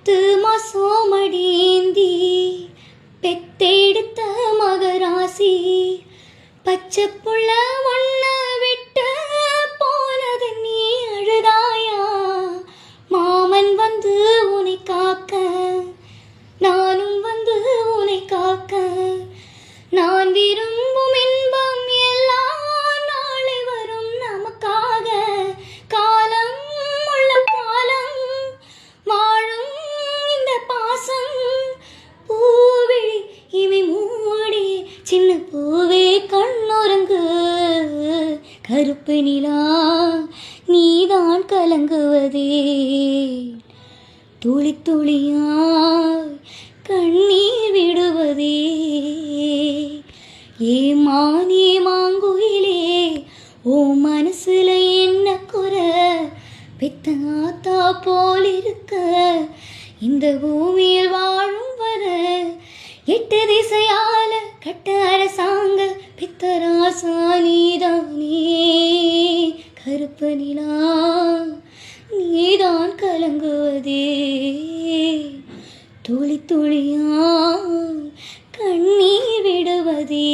10 மாசம் மடியேந்தி பெத்தெடுத்த மகராசி பச்சை புள்ள ஒன்ன விட்டு போனது நீ அழுதாயா? மாமன் வந்து உன்னை காக்க நானும் வந்து உன்னை காக்க நான் விரும்பும் இன்பம் எல்லாம் நாளை வரும் நமக்காக. காலம் உள்ள காலம் வாழும் இந்த பாசம் பூவிழி இவை மூடி சின்ன பூவே கண்ணுறங்கு. கருப்பு நிலா நீதான் கலங்குவதே துளி துளியாய் கண்ணீர் விடுவதே. ஏமானே மாங்குயிலே ஓ மனசுல என்ன குறை? பெத்த ஆத்தா போல் இருக்க இந்த பூமியில் வாழும் வர 8 திசையால கட்ட அரசாங்க பித்தராசா நீதானே. கருப்பு நிலா நீதான் கலங்குவதே துளி துளியா கண்ணீர் விடுவதே.